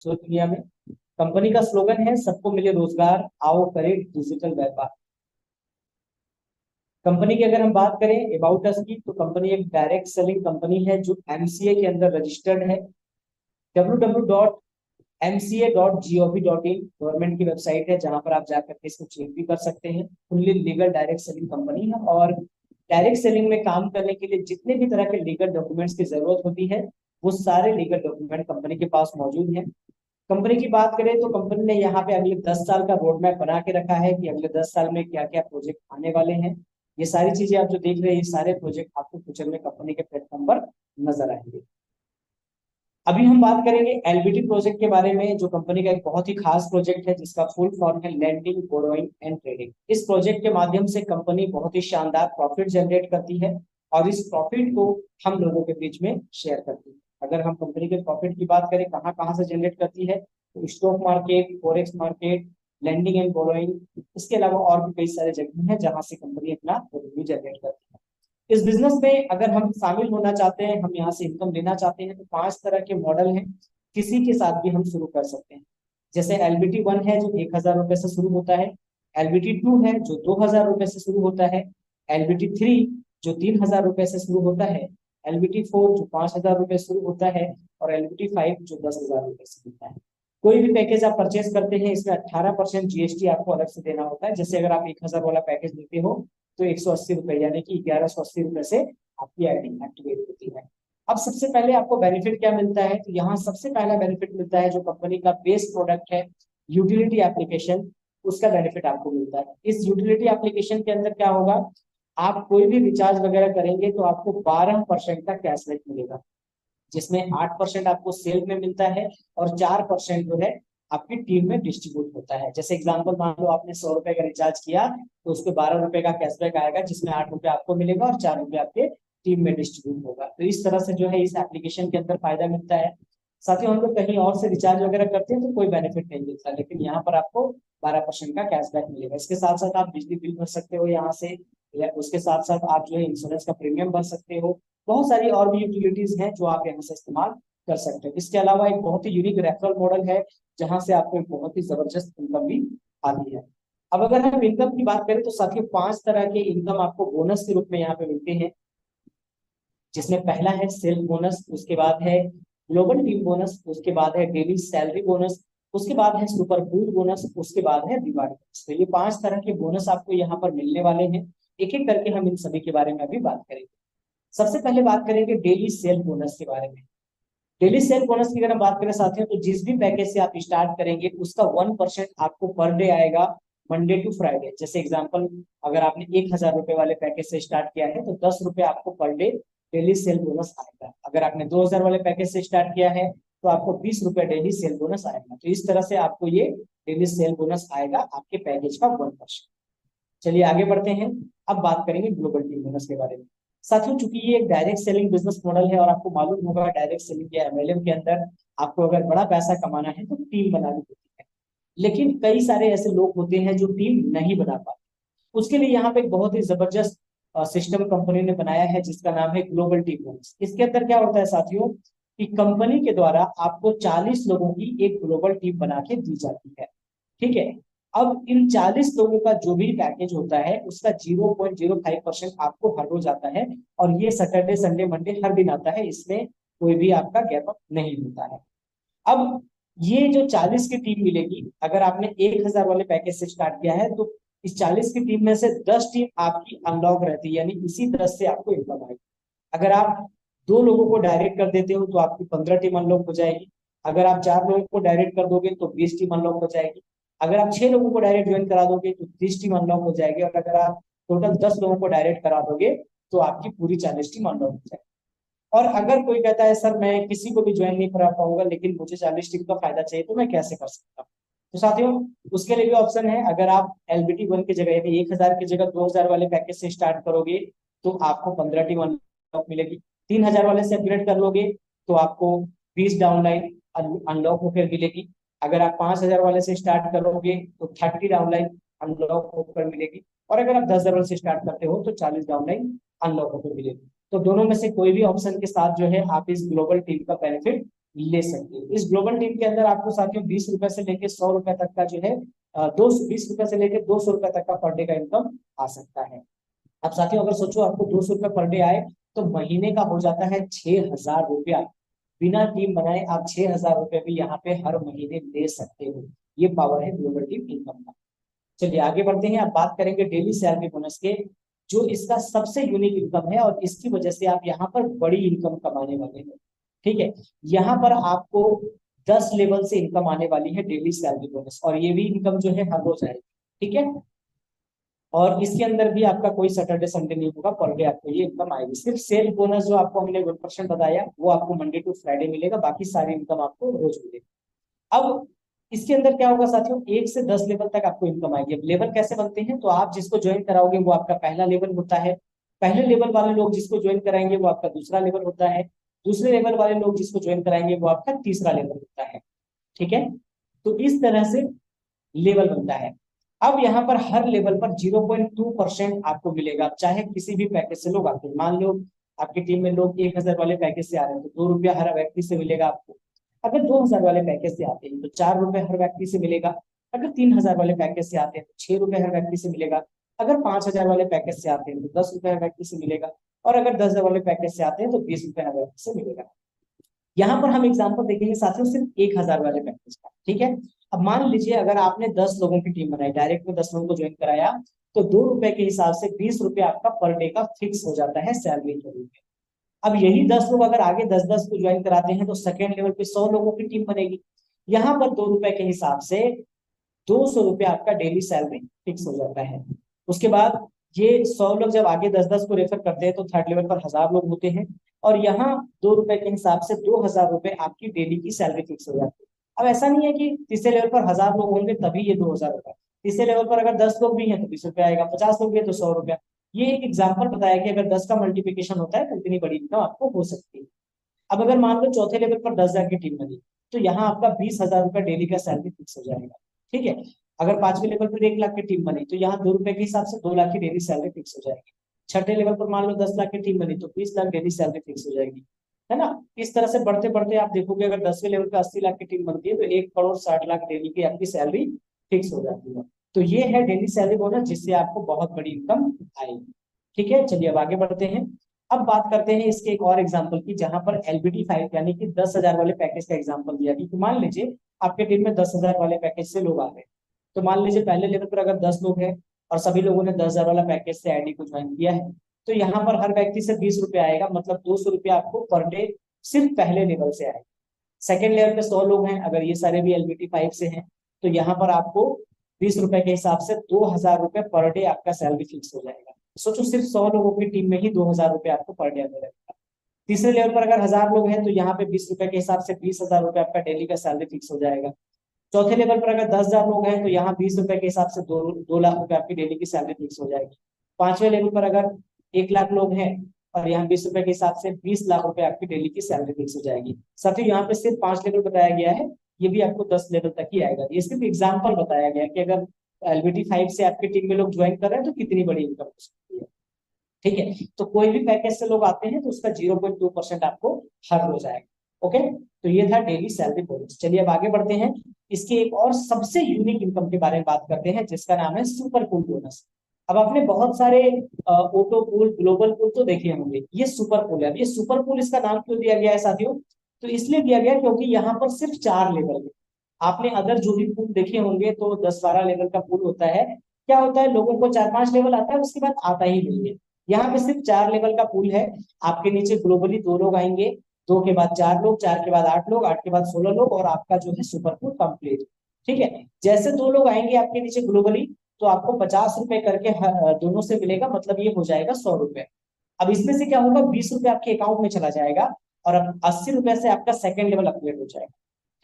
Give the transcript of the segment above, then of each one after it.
जो दुनिया में कंपनी का स्लोगन है, सबको मिले रोजगार, आओ करें डिजिटल व्यापार। कंपनी की अगर हम बात करें अबाउट अस की, तो कंपनी एक डायरेक्ट सेलिंग कंपनी है जो एमसीए के अंदर रजिस्टर्ड है। www.mca.gov.in गवर्नमेंट की वेबसाइट है, जहां पर आप जाकर के इसको चेक भी कर सकते हैं। Fully legal direct selling company है, और डायरेक्ट सेलिंग में काम करने के लिए जितने भी तरह के लीगल डॉक्यूमेंट्स की जरूरत होती है, वो सारे लीगल डॉक्यूमेंट कंपनी के पास मौजूद हैं। कंपनी की बात करें तो कंपनी ने यहाँ पे अगले 10 साल का रोड मैप बना के रखा है कि अगले 10 साल में क्या क्या प्रोजेक्ट आने वाले हैं। ये सारी चीजें आप जो देख रहे हैं, ये सारे प्रोजेक्ट आपको फ्यूचर में कंपनी के प्लेटफॉर्म पर नजर आएंगे। अभी हम बात करेंगे एलबीटी प्रोजेक्ट के बारे में, जो कंपनी का एक बहुत ही खास प्रोजेक्ट है, जिसका फुल फॉर्म है लैंडिंग बोरोइंग एंड ट्रेडिंग। इस प्रोजेक्ट के माध्यम से कंपनी बहुत ही शानदार प्रॉफिट जनरेट करती है, और इस प्रॉफिट को हम लोगों के बीच में शेयर करती है। अगर हम कंपनी के प्रॉफिट की बात करें, कहाँ कहाँ से जनरेट करती है, तो stock market, forex market, lending and borrowing, इसके अलावा और भी कई सारे जगह हैं जहां से कंपनी अपना रेवेन्यू जनरेट करती है। इस बिजनेस में अगर हम शामिल होना चाहते हैं, हम यहाँ से इनकम लेना चाहते हैं, तो 5 तरह के मॉडल हैं। किसी के साथ भी हम शुरू कर सकते हैं। जैसे एलबीटी 1 है जो 1,000 रुपए से शुरू होता है, एलबीटी 2 है जो 2,000 रुपए से शुरू होता है, एलबीटी 3 जो 3,000 रुपए से शुरू होता है, एलबीटी 4 जो 5,000 रुपए शुरू होता है, और एलबीटी 5 जो 10,000 रुपए से होता है। कोई भी पैकेज आप परचेज करते हैं, इसमें 18% जीएसटी आपको अलग से देना होता है। जैसे अगर आप 1,000 वाला पैकेज लेते हो, तो 180 रुपए यानी कि 1180 रुपए से आपकी आईडी एक्टिवेट होती है। अब सबसे पहले आपको बेनिफिट क्या मिलता है, तो यहाँ सबसे पहला बेनिफिट मिलता है जो कंपनी का बेस प्रोडक्ट है, यूटिलिटी एप्लीकेशन, उसका बेनिफिट आपको मिलता है। इस यूटिलिटी एप्लीकेशन के अंदर क्या होगा, आप कोई भी रिचार्ज वगैरह करेंगे तो आपको 12% का कैशबैक मिलेगा, जिसमें 8% आपको सेल में मिलता है, और 4% जो है आपकी टीम में डिस्ट्रीब्यूट होता है। जैसे एग्जांपल मान लो आपने 100 रुपए का रिचार्ज किया, तो उसके 12 रुपए का कैशबैक आएगा, जिसमें 8 रुपए आपको मिलेगा और 4 रुपए आपके टीम में डिस्ट्रीब्यूट होगा। तो इस तरह से जो है इस एप्लीकेशन के अंदर फायदा मिलता है। साथ ही हम लोग कहीं और से रिचार्ज वगैरह करते हैं तो कोई बेनिफिट नहीं मिलता, लेकिन यहाँ पर आपको 12% का कैशबैक मिलेगा। इसके साथ साथ आप बिजली बिल भर सकते हो यहाँ से, या उसके साथ साथ आप जो है इंश्योरेंस का प्रीमियम भर सकते हो। बहुत सारी और भी यूटिलिटीज हैं जो आप यहाँ से इस्तेमाल कर सकते हो। इसके अलावा एक बहुत ही यूनिक रेफरल मॉडल है, जहां से आपको एक बहुत ही जबरदस्त इनकम भी आती है। अब अगर हम इनकम की बात करें, तो साथियों 5 तरह के इनकम आपको बोनस के रूप में यहाँ पे मिलते हैं, जिसमें पहला है सेल्फ बोनस, उसके बाद है ग्लोबल टीम बोनस, उसके बाद है डेली सैलरी बोनस, उसके बाद है सुपर फूड बोनस, उसके बाद है रिवार्ड बोनस। तो ये 5 तरह के बोनस आपको यहाँ पर मिलने वाले हैं। एक एक करके हम इन सभी के बारे में अभी बात करेंगे। सबसे पहले बात करेंगे डेली सेल बोनस के बारे में। डेली सेल बोनस की अगर हम बात करें साथियों, तो जिस भी पैकेज से आप स्टार्ट करेंगे, उसका 1% आपको पर डे आएगा, मंडे टू फ्राइडे। जैसे एग्जांपल, अगर आपने 1,000 रुपए वाले पैकेज से स्टार्ट किया है, तो 10 रुपए आपको per day daily cell bonus आएगा। अगर आपने 2,000 वाले पैकेज से स्टार्ट किया है, तो आपको 20 रुपए डेली सेल बोनस आएगा। तो इस तरह से आपको ये डेली सेल बोनस आएगा आपके पैकेज का 1%। चलिए आगे बढ़ते हैं। अब बात करेंगे ग्लोबल टीम बोनस के बारे में। साथियों, चूंकि ये एक डायरेक्ट सेलिंग बिजनेस मॉडल है, और आपको मालूम होगा डायरेक्ट सेलिंग या एमएलएम के अंदर आपको अगर बड़ा पैसा कमाना है तो टीम बनानी होती है। लेकिन कई सारे ऐसे लोग होते हैं जो टीम नहीं बना पाते। उसके लिए यहाँ पे एक बहुत ही जबरदस्त सिस्टम कंपनी ने बनाया है, जिसका नाम है ग्लोबल टीम बोनस। इसके अंदर क्या होता है साथियों, कि कंपनी के द्वारा आपको 40 लोगों की एक ग्लोबल टीम बना के दी जाती है। ठीक है। अब इन 40 लोगों का जो भी पैकेज होता है, उसका 0.05% आपको हर रोज आता है, और ये सैटरडे संडे मंडे हर दिन आता है, इसमें कोई भी आपका गैप अप नहीं होता है। अब ये जो 40 की टीम मिलेगी, अगर आपने 1,000 वाले पैकेज से स्टार्ट किया है, तो इस 40 की टीम में से 10 टीम आपकी अनलॉक रहती है, यानी इसी तरह से आपको इनकम आएगी। अगर आप 2 लोगों को डायरेक्ट कर देते हो, तो आपकी 15 टीम अनलॉक हो जाएगी। अगर आप 4 लोगों को डायरेक्ट कर दोगे, तो 20 टीम अनलॉक हो जाएगी। अगर आप 6 लोगों को डायरेक्ट ज्वाइन करा दोगे, तो 30 टीम अनलॉक हो जाएगी। और अगर आप टोटल 10 लोगों को डायरेक्ट करा दोगे, तो आपकी पूरी 40 टीम अनलॉक हो जाएगी। और अगर कोई कहता है सर मैं किसी को भी ज्वाइन नहीं करा पाऊंगा, लेकिन मुझे 40 टीम का फायदा चाहिए, तो मैं कैसे कर सकता हूँ? तो साथियों, उसके लिए भी ऑप्शन है। अगर आप एलबीटी 1 की जगह, 1,000 की जगह 2,000 वाले पैकेज से स्टार्ट करोगे, तो आपको 15 टीम अनलॉक मिलेगी। 3,000 वाले से अपग्रेड कर लोगे, तो आपको 20 डाउनलाइन अनलॉक होकर मिलेगी। अगर आप 5,000 वाले से स्टार्ट करोगे, तो 30 डाउनलाइन अनलॉक होकर मिलेगी। और अगर आप 10,000 वाले से स्टार्ट करते हो, तो 40 डाउनलाइन अनलॉक होकर मिलेगी। तो दोनों में से कोई भी ऑप्शन के साथ जो है आप इस ग्लोबल टीम का बेनिफिट ले सकते हो। इस ग्लोबल टीम के अंदर आपको साथियों 20 रुपए से लेके 100 रुपए तक का जो है 220 रुपए से लेके 200 रुपए तक का पर डे का इनकम आ सकता है। अब साथियों अगर सोचो आपको 200 रुपए पर डे आए तो महीने का हो जाता है 6,000 रुपया। बिना टीम बनाए आप 6,000 रुपए भी यहाँ पे हर महीने ले सकते हो। ये पावर है ग्लोबल टीम इनकम का। चलिए आगे बढ़ते हैं। अब बात करेंगे डेली सैलरी बोनस के, जो इसका सबसे यूनिक इनकम है और इसकी वजह से आप यहाँ पर बड़ी इनकम कमाने वाले हैं। ठीक है, यहाँ पर आपको 10 लेवल से इनकम आने वाली है डेली सैलरी बोनस, और ये भी इनकम जो है हर रोज आएगी। ठीक है, और इसके अंदर भी आपका कोई सैटरडे संडे नहीं होगा, पर डे आपको ये इनकम आएगी। सिर्फ सेल बोनस जो आपको हमने 1% बताया वो आपको मंडे टू फ्राइडे मिलेगा, बाकी सारी इनकम आपको रोज मिलेगी। अब इसके अंदर क्या होगा साथियों, 1 से 10 लेवल तक आपको इनकम आएगी। अब लेवल कैसे बनते हैं, तो आप जिसको ज्वाइन कराओगे वो आपका पहला लेवल होता है, पहले लेवल वाले लोग जिसको ज्वाइन कराएंगे वो आपका दूसरा लेवल होता है, दूसरे लेवल वाले लोग जिसको ज्वाइन कराएंगे वो आपका तीसरा लेवल होता है। ठीक है, तो इस तरह से लेवल बनता है। अब यहाँ पर हर लेवल पर 0.2% आपको मिलेगा, चाहे किसी भी पैकेज से लोग आते हैं। मान लो आपकी टीम में लोग 1,000 वाले पैकेज से आ रहे हैं तो 2 रुपया हर व्यक्ति से मिलेगा आपको। अगर 2,000 वाले पैकेज से आते हैं तो 4 रुपए हर व्यक्ति से मिलेगा। अगर 3,000 वाले पैकेज से आते हैं तो 6 रुपए हर व्यक्ति से मिलेगा। अगर 5,000 वाले पैकेज से आते हैं तो 10 रुपए हर व्यक्ति से मिलेगा। और अगर 10,000 वाले पैकेज से आते हैं तो 20 रुपए हर व्यक्ति से मिलेगा। यहाँ पर हम एग्जाम्पल देखेंगे साथियों सिर्फ 1,000 वाले पैकेज का। ठीक है, अब मान लीजिए अगर आपने 10 लोगों की टीम बनाई, डायरेक्ट में 10 लोगों को ज्वाइन कराया, तो 2 रुपए के हिसाब से 20 रुपए आपका पर डे का फिक्स हो जाता है सैलरी के रूप में। अब यही 10 लोग अगर आगे 10-10 को ज्वाइन कराते हैं तो सेकेंड लेवल पे 100 लोगों की टीम बनेगी। यहाँ पर 2 रुपए के हिसाब से 200 रुपए आपका डेली सैलरी फिक्स हो जाता है। उसके बाद ये 100 लोग जब आगे 10-10 को रेफर करते हैं तो थर्ड लेवल पर 1,000 लोग होते हैं, और यहाँ 2 रुपए के हिसाब से 2,000 रुपए आपकी डेली की सैलरी फिक्स हो जाती है। अब ऐसा नहीं है कि तीसरे लेवल पर 1,000 लोग होंगे तभी ये 2,000 रुपए, तीसरे लेवल पर अगर 10 लोग भी हैं तो 20 रुपए आएगा, 50 लोग भी हैं तो 100 रुपया। ये एक एग्जाम्पल बताया कि अगर 10 का मल्टीप्लीकेशन होता है तो इतनी बड़ी इनकम आपको हो सकती है। अब अगर मान लो चौथे लेवल पर 10,000 की टीम बनी तो यहाँ आपका 20,000 रुपए डेली का सैलरी फिक्स हो जाएगा। ठीक है, अगर 5वें लेवल पर 1 लाख की टीम बनी तो यहाँ 2 रुपए के हिसाब से 2 लाख की डेली सैलरी फिक्स हो जाएगी। छठे लेवल पर मान लो 10 लाख की टीम बनी तो 20 लाख डेली सैलरी फिक्स हो जाएगी, है ना। इस तरह से बढ़ते बढ़ते आप देखोगे अगर 10वें लेवल पे 80 लाख की टीम बनती है तो 1,60,00,000 डेली की आपकी सैलरी फिक्स हो जाती है। तो ये है डेली सैलरी बोनस जिससे आपको बहुत बड़ी इनकम आएगी। ठीक है, चलिए अब आगे बढ़ते हैं। अब बात करते हैं इसके एक और एग्जांपल की, जहां पर LBT 5 यानी कि 10,000 वाले पैकेज का एग्जांपल दिया कि मान लीजिए आपके टीम में 10,000 वाले पैकेज से लोग आ रहे हैं। तो मान लीजिए पहले लेवल पर अगर 10 लोग हैं और सभी लोगों ने 10,000 वाला पैकेज से आईडी को ज्वाइन किया है, तो यहाँ पर हर व्यक्ति से 20 रुपए आएगा, मतलब 200 रुपया आपको पर डे सिर्फ पहले लेवल से आएगा। सेकेंड लेवल पे 100 लोग हैं, अगर ये सारे भी LBT 5 से हैं तो यहाँ पर आपको 20 रुपए के हिसाब से 2,000 रुपए पर डे आपका सैलरी फिक्स हो जाएगा। सोचो सिर्फ 100 लोगों की टीम में ही 2,000 रुपए आपको पर डे आने लगेगा। तीसरे लेवल पर अगर 1,000 लोग हैं तो यहाँ पे 20 रुपए के हिसाब से 20,000 रुपए आपका डेली का सैलरी फिक्स हो जाएगा। चौथे लेवल पर अगर 10,000 लोग हैं तो यहाँ 20 रुपए के हिसाब से 2 लाख रुपए आपकी डेली की सैलरी फिक्स हो जाएगी। पांचवें लेवल पर अगर 1 लाख लोग हैं और यहाँ 20 रुपए के हिसाब से 20 लाख रुपए आपकी डेली की सैलरी फिक्स हो जाएगी। साथ ही यहाँ पे सिर्फ 5 लेवल बताया गया है, ये भी आपको 10 लेवल तक ही आएगा। ये सिर्फ एग्जाम्पल बताया गया कि अगर LBT 5 से आपकी टीम में लोग ज्वाइन कर रहे हैं तो कितनी बड़ी इनकम हो सकती है। ठीक है, तो कोई भी पैकेज से लोग आते हैं तो उसका 0.2% आपको हर रोज आएगा। ओके, तो ये था डेली सैलरी बोनस। चलिए अब आगे बढ़ते हैं। इसके एक और सबसे यूनिक इनकम के बारे में बात करते हैं जिसका नाम है सुपर कूल बोनस। अब आपने बहुत सारे ऑटो पूल, ग्लोबल पूल तो देखे होंगे, ये सुपर पूल है। ये सुपर पूल इसका नाम क्यों दिया गया है साथियों, तो इसलिए दिया गया क्योंकि यहाँ पर सिर्फ 4 लेवल है। आपने अदर जो भी पूल देखे होंगे तो 10-12 लेवल का पूल होता है। क्या होता है, लोगों को 4-5 लेवल आता है उसके बाद आता ही नहीं है। यहाँ पे सिर्फ 4 लेवल का पूल है। आपके नीचे ग्लोबली 2 लोग आएंगे, 2 के बाद 4 लोग, 4 के बाद 8 लोग, 8 के बाद 16 लोग, और आपका जो है सुपर पूल कंप्लीट। ठीक है, जैसे 2 लोग आएंगे आपके नीचे ग्लोबली तो आपको 50 रुपए करके दोनों से मिलेगा, मतलब ये हो जाएगा 100 रुपए। अब इसमें से क्या होगा, 20 रुपए आपके अकाउंट में चला जाएगा और अब 80 रुपए से आपका सेकंड लेवल अपग्रेड हो जाएगा।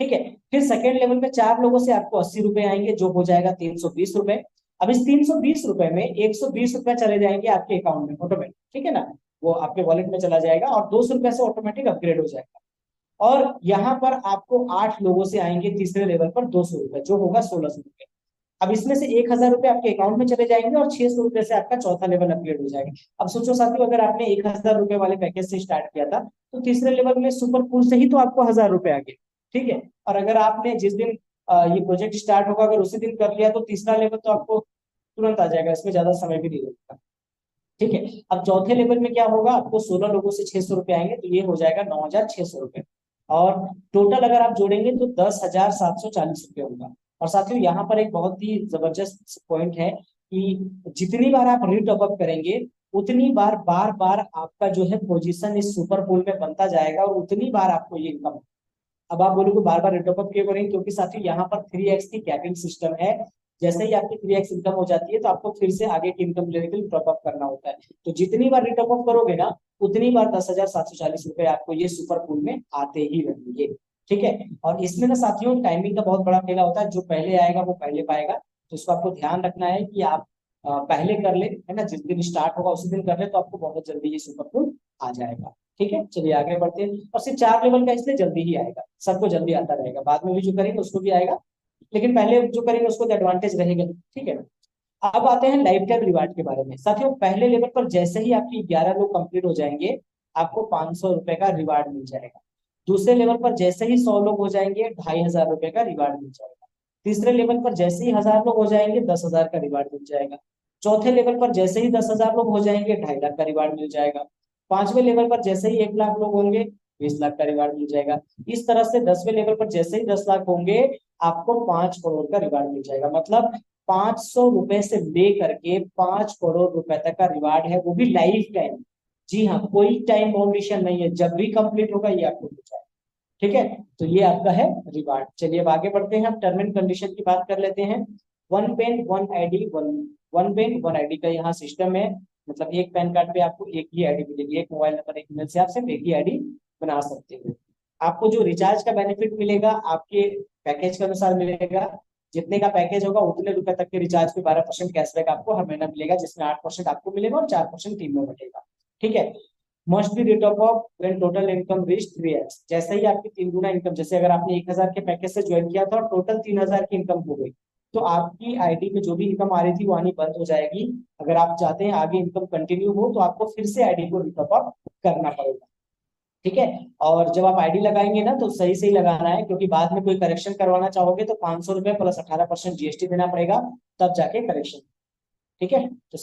ठीक है, फिर सेकंड लेवल में 4 लोगों से आपको 80 रुपए आएंगे जो हो जाएगा 320 रुपए। अब इस 320 रुपए में 120 रुपए चले जाएंगे आपके अकाउंट में ऑटोमेटिक, ठीक है ना, वो आपके वॉलेट में चला जाएगा और 200 रुपए से ऑटोमेटिक अपग्रेड हो जाएगा। और यहाँ पर आपको 8 लोगों से आएंगे तीसरे लेवल पर 200 रुपए जो होगा 1,600 रुपए। अब इसमें से 1,000 रुपये आपके अकाउंट में चले जाएंगे और 600 रुपये से आपका चौथा लेवल अपग्रेड हो जाएगा। अब सोचो साथियों, अगर आपने 1,000 रुपये वाले पैकेज से स्टार्ट किया था तो तीसरे लेवल में सुपर पूल से ही तो आपको 1,000 रुपये आ गए। ठीक है, और अगर आपने जिस दिन ये प्रोजेक्ट स्टार्ट होगा अगर उसी दिन कर लिया तो तीसरा लेवल तो आपको तुरंत आ जाएगा, इसमें ज्यादा समय भी नहीं लगेगा। ठीक है, अब चौथे लेवल में क्या होगा, आपको 16 लोगों से 600 रुपये आएंगे तो ये हो जाएगा 9,600 रुपये, और टोटल अगर आप जोड़ेंगे तो 10,740 रुपये होगा। और साथियों यहाँ पर एक बहुत ही जबरदस्त पॉइंट है कि जितनी बार आप रीटॉप अप करेंगे उतनी बार बार बार आपका जो है पोजीशन इस सुपर पूल में बनता जाएगा और उतनी बार आपको ये इनकम। अब आप बोलोगे बार बार रिटॉप अप क्यों करेंगे, क्योंकि साथियों यहाँ पर 3x की कैपिंग सिस्टम है। जैसे ही आपकी 3x इनकम हो जाती है तो आपको फिर से आगे की इनकम लेने के लिए टॉप अप करना होता है। तो जितनी बार रिटॉप अप करोगे ना उतनी बार 10,740 रुपये आपको ये सुपर पूल में आते ही रहेंगे। ठीक है, और इसमें ना साथियों टाइमिंग का बहुत बड़ा खेला होता है, जो पहले आएगा वो पहले पाएगा। तो इसको आपको ध्यान रखना है कि आप पहले कर ले, है ना, जिस दिन स्टार्ट होगा उसी दिन कर ले तो आपको बहुत जल्दी ये सुपर पूल आ जाएगा। ठीक है, चलिए आगे बढ़ते हैं। और सिर्फ 4 लेवल का इसलिए जल्दी ही आएगा, सबको जल्दी आता रहेगा, बाद में भी जो करेंगे उसको भी आएगा, लेकिन पहले जो करेंगे उसको तो एडवांटेज रहेगा। ठीक है, अब आते हैं लाइफ टाइम रिवार्ड के बारे में। साथियों पहले लेवल पर जैसे ही आपकी 11 लोग कंप्लीट हो जाएंगे आपको 500 रुपए का रिवार्ड मिल जाएगा। दूसरे लेवल पर जैसे ही 100 लोग हो जाएंगे 2,500 रुपए का रिवार्ड मिल जाएगा। तीसरे लेवल पर जैसे ही 1,000 लोग हो जाएंगे 10,000 का रिवार्ड मिल जाएगा। चौथे लेवल पर जैसे ही 10,000 लोग हो जाएंगे 2.5 लाख का रिवार्ड मिल जाएगा। पांचवें लेवल पर जैसे ही 1 लाख लोग होंगे 20 लाख का रिवार्ड मिल जाएगा। इस तरह से 10वें लेवल पर जैसे ही 10 लाख होंगे आपको 5 करोड़ का रिवार्ड मिल जाएगा। मतलब 500 रुपए से लेकर के 5 करोड़ रुपए तक का रिवार्ड है, वो भी लाइफ टाइम। जी हाँ, कोई टाइम बाउंडेशन नहीं है, जब भी कंप्लीट होगा ये आपको मिल जाएगा। ठीक है, तो ये आपका है रिवार्ड। चलिए अब आगे बढ़ते हैं, हम टर्म एंड कंडीशन की बात कर लेते हैं। One pen one ID, one pen one ID का यहाँ सिस्टम है। मतलब एक पैन कार्ड पे आपको एक ही आईडी मिलेगी, एक मोबाइल नंबर एक ईमेल से आप सिर्फ एक ही आईडी बना सकते हो। आपको जो रिचार्ज का बेनिफिट मिलेगा आपके पैकेज के अनुसार मिलेगा। जितने का पैकेज होगा उतने रुपए तक के रिचार्ज पे 12% कैशबैक आपको हर महीना मिलेगा, जिसमें 8% आपको मिलेगा और 4% टीम में बटेगा। ठीक है, must be rate of when total income reach 3x। जैसे ही आपकी 3 गुना इनकम, जैसे अगर आपने 1,000 के पैकेज से ज्वाइन किया था और टोटल 3,000 की इनकम हो गई तो आपकी आईडी में जो भी इनकम आ रही थी वो आनी बंद हो जाएगी। अगर आप चाहते हैं आगे इनकम कंटिन्यू हो तो आपको फिर से आईडी को रिटॉप अप करना पड़ेगा। ठीक है, और जब आप आईडी लगाएंगे ना तो सही सही लगाना है, क्योंकि बाद में कोई करेक्शन करवाना चाहोगे तो 500 रुपए प्लस 18% जीएसटी देना पड़ेगा, तब जाके करेक्शन। ठीक है, तो